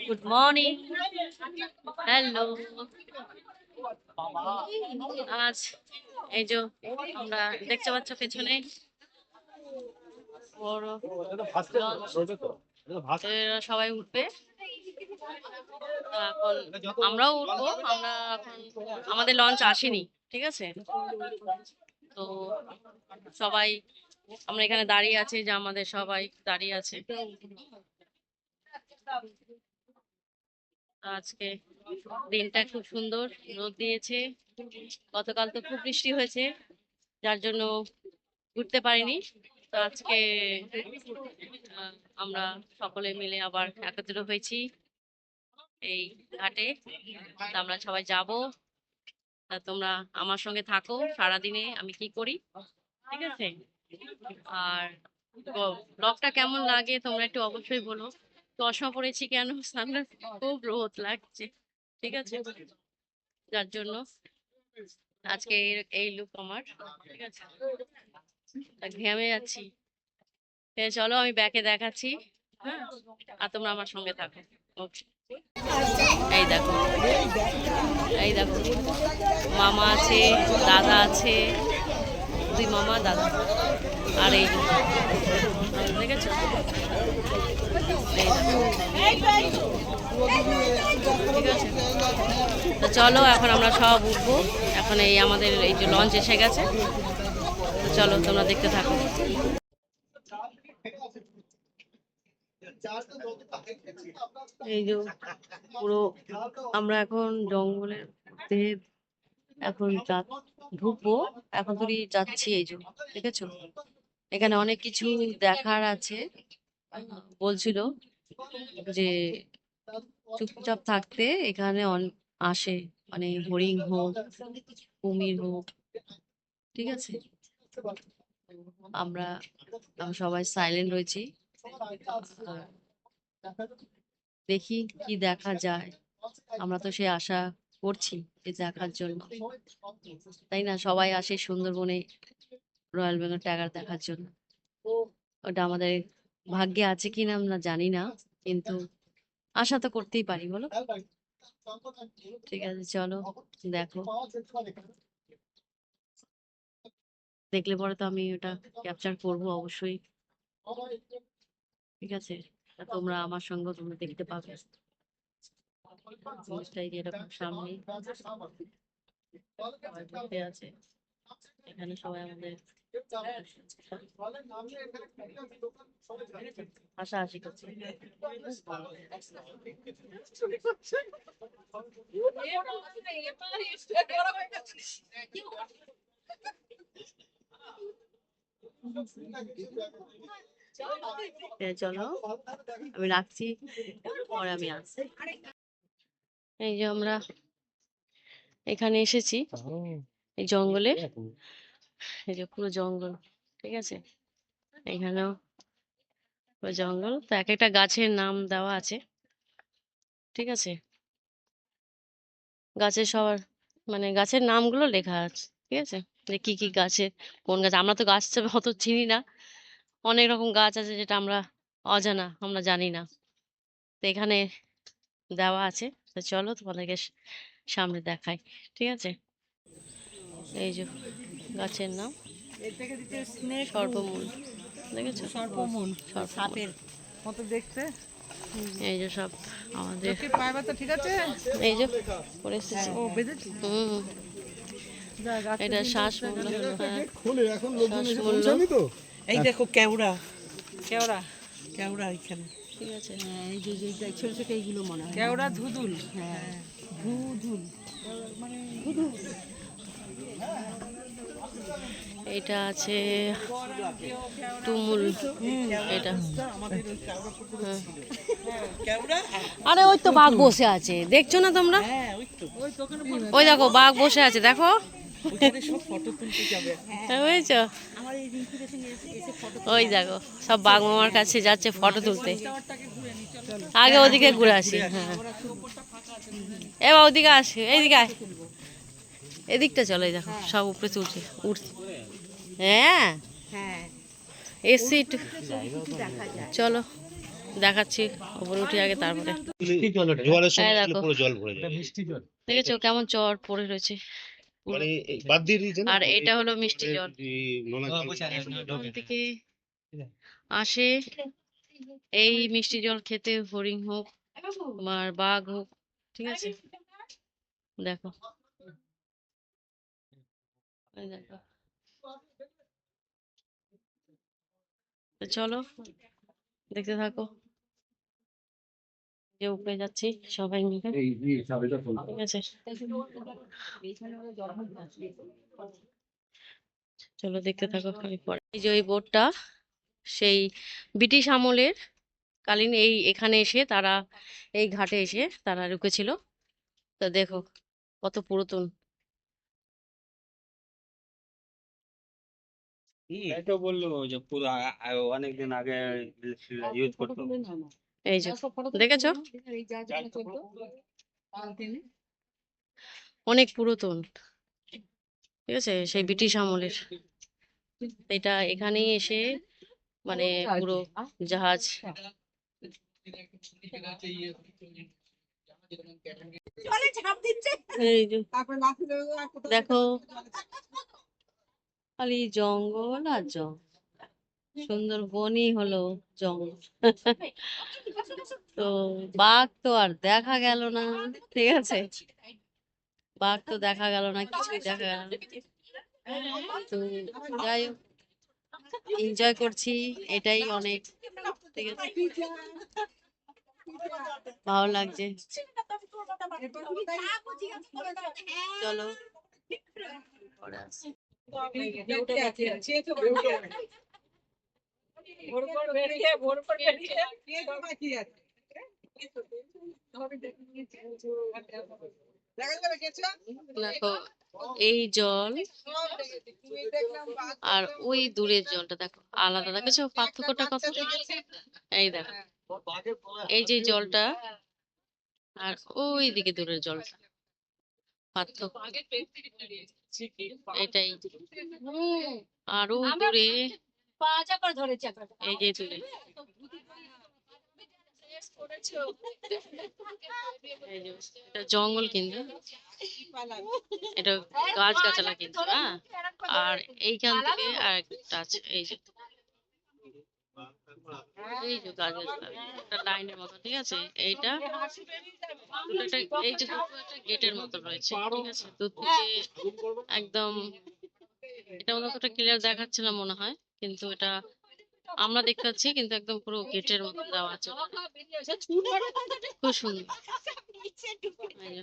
Good morning. Hello. আজ এই যে আমরা দেখতে পাচ্ছ পেছনে বড় লঞ্চ, এরা সবাই উঠবে। এখন আমরাও উঠবো। আমরা এখন আমাদের লঞ্চ আসেনি, ঠিক আছে? তো সবাই আমরা এখানে দাঁড়িয়ে আছি, যে আমাদের সবাই দাঁড়িয়ে আছে। আজকে দিনটা খুব সুন্দর, রোদ দিয়েছে। গতকাল তো খুব বৃষ্টি হয়েছে, যার জন্য ঘুরতে পারিনি। তো আজকে আমরা সকলে মিলে আবার একত্রিত হয়েছি এই ঘাটে। তা আমরা সবাই যাব। তা তোমরা আমার সঙ্গে থাকো সারাদিনে আমি কি করি, ঠিক আছে? আর ব্লগটা কেমন লাগে তোমরা একটু অবশ্যই বলো। চশমা পরেছি কেন? সানগ্লাস, খুব রোদ লাগছে, ঠিক আছে? যার জন্য আজকে এই লুক আমার, ঠিক আছে? ঘেমে যাচ্ছি। চলো আমি ব্যাকে দেখাচ্ছি, হ্যাঁ? আর তোমরা আমার সঙ্গে থাকো। ওকে। এই দেখো, এই দেখো, মামা আছে, দাদা আছে, দুই মামা দাদা। আর এই দেখেছো, ঠিক আছে? তো চলো এখন আমরা সব উঠবো। এখন এই আমাদের এই যে লঞ্চ এসে গেছে। তো চলো তোমরা দেখতে থাকো। এই যে পুরো আমরা এখন জঙ্গলের মধ্যে এখন ঢুকবো। এখন তুই যাচ্ছি, এই যে দেখেছো, এখানে অনেক কিছু দেখার আছে। বলছিল যে চুপচাপ থাকতে এখানে আসে, মানে হরিণ হোক, কুমির হোক, ঠিক আছে? আমরা আমরা সবাই সাইলেন্ট রয়েছি। দেখি কি দেখা যায়। আমরা তো সে আশা করছি যে দেখার জন্য, তাই না? সবাই আসে সুন্দরবনে রয়্যাল বেঙ্গল টাইগার দেখার জন্য। ওটা আমাদের ভাগ্যে আছে কিনা আমরা জানি না, কিন্তু আশা তো করতেই পারি, বলো? ঠিক আছে, চলো দেখো। দেখলে পরে তো আমি ওটা ক্যাপচার করবো অবশ্যই, ঠিক আছে? তোমরা আমার সঙ্গে তোমরা দেখতে পাবে জিনিসটাই, যে এরকম সামনে সবাই বসে আছে। এখানে সবাই আমাদের হাসাহাসি করছে। চলো আমি রাখছি, পরে আমি আসছি। এই যে আমরা এখানে এসেছি এই জঙ্গলে, এই যে পুরো জঙ্গল, ঠিক আছে? এখানেও পুরো জঙ্গল। তো এক একটা গাছের নাম দেওয়া আছে, ঠিক আছে? গাছের সবার মানে গাছের নামগুলো লেখা আছে, ঠিক আছে? যে কি কি গাছের কোন গাছ, আমরা তো গাছ অত চিনি না। অনেক রকম গাছ আছে যেটা আমরা অজানা, আমরা জানি না। তো এখানে দেওয়া আছে। তো চলো তোমাদেরকে সামনে দেখাই, ঠিক আছে? এই যে গাছের নাম সর্পমূল, দেখেছো? সর্পমূল, সর্পমূল সাপের মতো দেখতে। এই যে সব আমাদের, পাইবা তো ঠিক আছে। এই যে পরে এসেছি। ও বেঁধেছি। এটা শ্বাসমূল, হ্যাঁ শ্বাসমূল্য, এই দেখো কেওড়া, কেওড়া, কেওড়া এখানে, ঠিক আছে? এই যে যে ছোট ছোট এইগুলো মনে হয় কেওড়া, ধুদুল, হ্যাঁ ধুদুল মানে ধুদুল। এটা আছে তুমুল, এটা হ্যাঁ। আরে ওই তো বাঘ বসে আছে, দেখছো না তোমরা? ওই দেখো বাঘ বসে আছে, দেখো, বুঝছো? ওই দেখো সব বাঘ মামার কাছে যাচ্ছে ফটো তুলতে। আগে ওদিকে ঘুরে আসি, হ্যাঁ। এবার ওদিকে আসি, এইদিকে আয়, এদিকটা চলো। এই দেখো সব উপরে তুলছে, উঠছে। হ্যাঁ এসছি একটু, চলো দেখাচ্ছি, উপরে উঠি আগে তারপরে। মিষ্টি জল ওটা। জোয়ারের এই সময় এলে দেখো, পুরো জল ভরে এটা যায়। মিষ্টি জল। দেখেছো কেমন চর পড়ে রয়েছে পুরো। মানে বাদ দিয়ে দিয়েছে না। আর এটা হলো মিষ্টি জল, নোনা কোন থেকে আসে এই মিষ্টি জল খেতে, হরিণ হোক তোমার বাঘ হোক, ঠিক আছে। দেখো, এই দেখো। তো চলো দেখতে থাকো, যে উপরে যাচ্ছি সবাই মিলে, ঠিক আছে। চলো দেখতে থাকো, আমি পরে। এই যে ওই বোটটা সেই ব্রিটিশ আমলের কালীন এই এখানে এসে তারা, এই ঘাটে এসে তারা রুকেছিল। তো দেখো কত পুরাতন। এই তো বললো যে পুরো অনেকদিন আগে ইউজ করতো। এই যে দেখেছো, অনেক পুরাতন, ঠিক আছে, সেই ব্রিটিশ আমলের। এটা এখানেই এসে মানে পুরো জাহাজ। এই যে দেখো, খালি জঙ্গল আর জঙ্গল, সুন্দরবনই হলো জঙ্গল। তো বাঘ তো আর দেখা গেল না, ঠিক আছে, বাঘ তো দেখা গেল না, কিছুই দেখা গেল না। তো যাই হোক, এনজয় করছি, এটাই অনেক, ঠিক আছে, ভালো লাগছে। চলো পরে আসছি। দেখো এই জল আর ওই দূরের জলটা দেখো আলাদা, দেখেছো পার্থক্যটা কত? এই দেখো, এই যে জলটা আর ওই দিকে দূরের জলটা, পার্থক্য এটাই। আরো দূরে, এই যে দূরে, এই যে এটা জঙ্গল কিন্তু, এটা গাছ গাছালা কিন্তু, হ্যাঁ। আর এইখান থেকে আর একটা আছে, এই যে, এই যে গাছ গাছালা, একটা লাইনের মতো, ঠিক আছে। এইটা দুটো একটা, এই যে দুটো একটা গেটের মতো রয়েছে, ঠিক আছে। দূর থেকে একদম, এটা অতটা ক্লিয়ার দেখাচ্ছে না মনে হয়, কিন্তু এটা আমরা দেখতে পাচ্ছি, কিন্তু একদম পুরো গেটের মতো দেওয়া আছে, খুব সুন্দর। এই যে,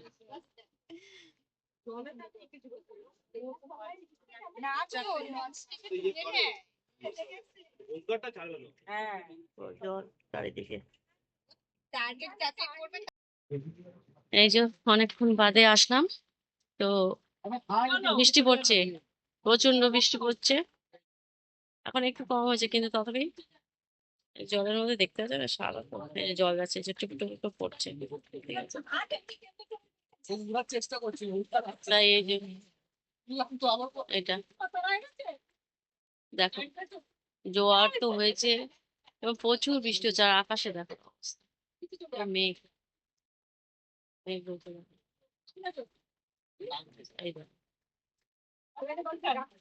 পুরো জল চারিদিকে। এই যে অনেকক্ষণ বাদে আসলাম, তো বৃষ্টি পড়ছে, প্রচন্ড বৃষ্টি পড়ছে। এখন একটু কম হয়েছে, কিন্তু তথাপি এই জলের মধ্যে দেখতে পাচ্ছ না, সারা তো এই যে জল গাছে যে টুকু টুকু টুকু পড়ছে, ঠিক আছে। তাই এই যে এটা দেখো, জোয়ার তো হয়েছে এবং প্রচুর বৃষ্টি হচ্ছে, আর আকাশে দেখো অবস্থা, পুরো মেঘ, মেঘ বলতে পারো। এই দেখো,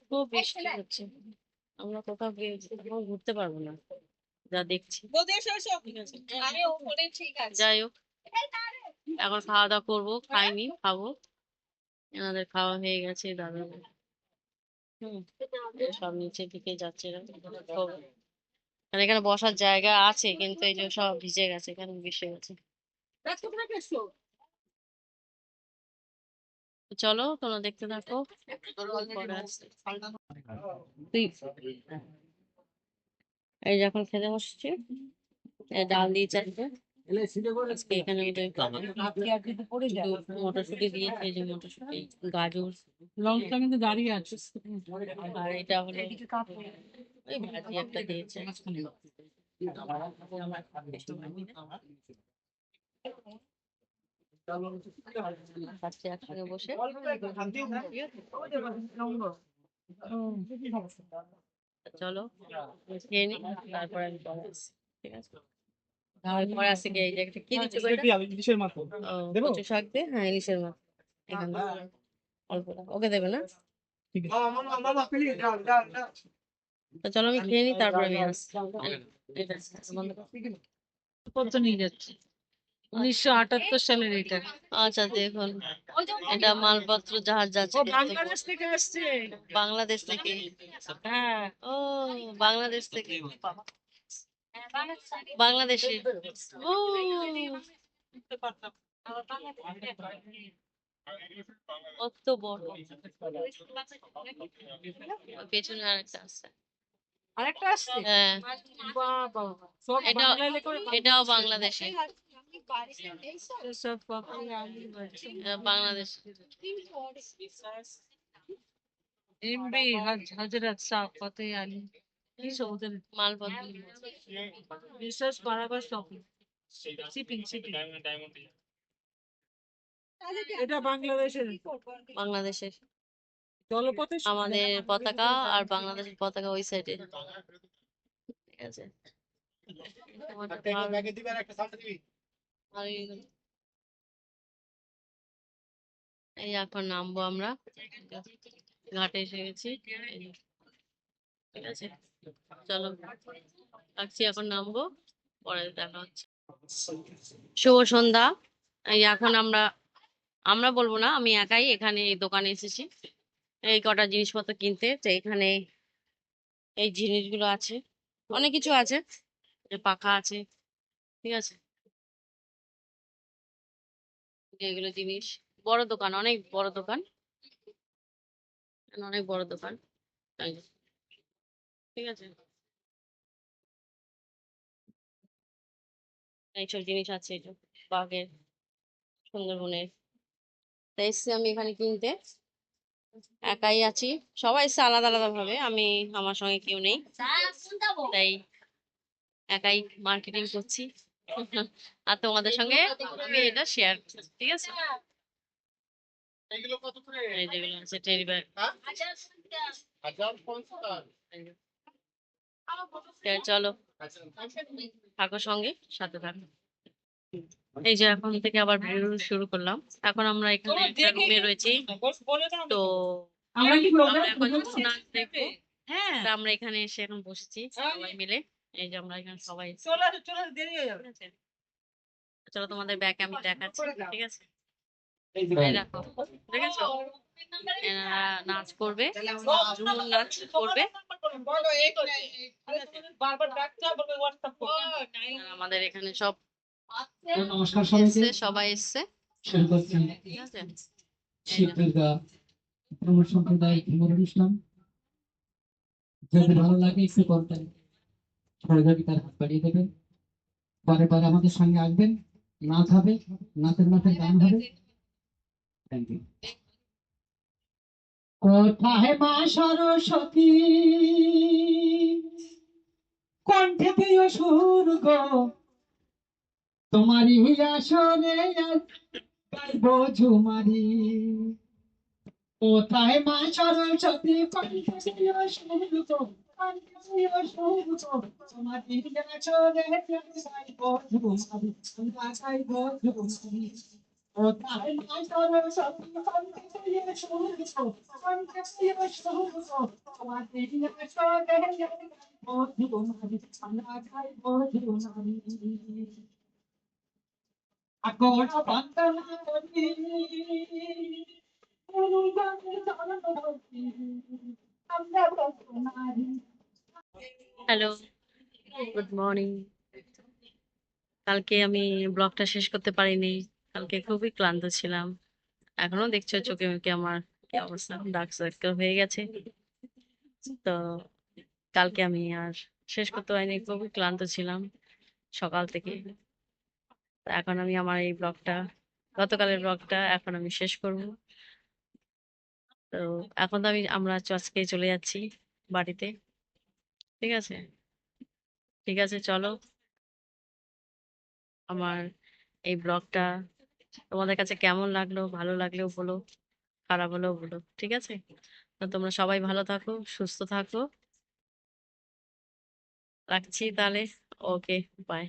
খুব বৃষ্টি হচ্ছে, আমরা কোথাও গিয়ে কোথাও ঘুরতে পারবো না, যা দেখছি, ঠিক আছে। যাই হোক, এখন খাওয়া দাওয়া করবো, খাইনি, খাবো। এনাদের খাওয়া হয়ে গেছে, দাদা সব নিচের দিকে যাচ্ছে এরা। সব, আর এখানে বসার জায়গা আছে, কিন্তু এই যে সব ভিজে গেছে, এখানে ভিজে গেছে। তো চলো তোমরা দেখতে থাকো, পরে আসছি। তুই এই যে এখন খেতে বসছি, এই ডাল দিয়ে চাটবে, আজকে এখানে ওদের মটরশুটি দিয়েছে, এই যে মটরশুটি, গাজর, লঙ্কা কিন্তু দাঁড়িয়ে আছে, আর এটা হলো ওই ভাজি একটা দিয়েছে। খাচ্ছি একসঙ্গে বসে, চলো খেয়ে নি, তারপরে আমি পরে আসছি, ঠিক আছে। পরে আছে কি এই যে একটা কি দিচ্ছ এটা ইলিশের মাথা ও দেবো? কচু শাক দিয়ে হ্যাঁ ইলিশের মাছ এখানে অল্পটা ওকে দেবে না ঠিক তো চলো আমি খেয়ে নিই তারপরে আমি আসছি এটা বন্ধ করো। কত নিয়ে যাচ্ছে 1978 সালের এটা। আচ্ছা দেখুন এটা মালপত্র জাহাজ যাচ্ছে ও দেখতে বাংলাদেশ থেকে আসছে। বাংলাদেশ থেকে হ্যাঁ ও বাংলাদেশ থেকে বাংলাদেশে ও কত বড় পেছনে আরেকটা আছে আরেকটা আসছে। হ্যাঁ বাবা সব এটা বাংলায় লেখা। এটাও বাংলাদেশে সব পাপড়ি আলু ভাজা। এটা বাংলাদেশ এমবি হজরত সাহ ফতে আলী কি সৌদের মালপত্র research Barabar shopping shipping shipping. এটা বাংলাদেশের বাংলাদেশের জলপথে আমাদের পতাকা আর বাংলাদেশের পতাকা ওই সাইডে ঠিক আছে ভালোই হলো। এই এখন নামবো আমরা ঘাটে এসে গেছি এই যে, ঠিক আছে চলো রাখছি এখন নামবো পরে দেখা হচ্ছে শুভ সন্ধ্যা এই এখন আমরা আমরা বলবো না আমি একাই এখানে এই দোকানে এসেছি এই কটা জিনিসপত্র কিনতে তো এখানে এই জিনিসগুলো আছে অনেক কিছু আছে যে পাখা আছে ঠিক আছে এগুলো জিনিস বড় দোকান অনেক বড় দোকান অনেক বড় দোকান এই যে, ঠিক আছে এইসব জিনিস আছে এই যে বাঘের সুন্দরবনের তাই এসছি আমি এখানে কিনতে একাই আছি সবাই এসছে আলাদা আলাদা ভাবে আমি আমার সঙ্গে কেউ নেই তাই একাই মার্কেটিং করছি আর তোমাদের সঙ্গে আমি এটা শেয়ার করছি ঠিক আছে এই যেগুলো আছে টেডি ব্যাগ চলো থাকো সঙ্গে সাথে থাকো এই যে এখন থেকে আবার ভিডিও শুরু করলাম এখন আমরা এখানে একটা রুমে রয়েছি তো আমরা কি আমরা এখন নাচ দেখবো হ্যাঁ তা আমরা এখানে এসে এখন বসেছি সবাই মিলে এই যে আমরা এখানে সবাই চলে আসো চলে আসো, দেরি হয়ে যাবে। ঠিক আছে চলো তোমাদের ব্যাগ আমি দেখাচ্ছি ঠিক আছে এই দেখো দেখেছো এনারা নাচ করবে ঝুমুর নাচ করবে বারবার ডাকতে হবে হোয়াটসঅ্যাপ আর আমাদের এখানে সব নমস্কার এসছে সবাইকে সবাই এসছে শুরু করছি ঠিক আছে শিব দুর্গা ভ্রমণ সম্প্রদায় নুরুল ইসলাম। যদি ভালো লাগে একটু করবেন সহযোগিতার হাত বাড়িয়ে দেবেন পরে পরে আমাদের সঙ্গে আসবেন নাচ হবে নাচের মাঠে গান হবে থ্যাংক ইউ। কোথায় মা সরস্বতী কণ্ঠে প্রিয় সুর গো তোমারই আসরে গাইব ঝুমারি কোথায় মা সরস্বতী কণ্ঠে প্রিয় সুর গো কণ্ঠে প্রিয় সুর গো তোমারই আসরে গাইব ঝুমারি আমরা গাইব ঝুমারি কোথায় মা সরস্বতী কণ্ঠে প্রিয় সুর গো কণ্ঠে প্রিয় সুর গো তোমারই আসরে গাইব ঝুমারি আমরা গাইব ঝুমারি আগোড়া বন্দনা করি আমরা বন্দনারি হ্যালো গুড মর্নিং কালকে আমি ব্লগটা শেষ করতে পারিনি কালকে খুবই ক্লান্ত ছিলাম এখনো দেখছো চোখে মুখে আমার কি অবস্থা ডার্ক সার্কেল হয়ে গেছে তো কালকে আমি আর শেষ করতে পারিনি খুবই ক্লান্ত ছিলাম সকাল থেকে তো এখন আমি আমার এই ব্লগটা গতকালের ব্লগটা এখন আমি শেষ করব তো এখন তো আমরা আজকে চলে যাচ্ছি বাড়িতে ঠিক আছে ঠিক আছে চলো আমার এই ব্লগটা তোমাদের কাছে কেমন লাগলো ভালো লাগলেও বলো খারাপ হলেও বলো ঠিক আছে তো তোমরা সবাই ভালো থাকো সুস্থ থাকো রাখছি তাহলে ওকে বাই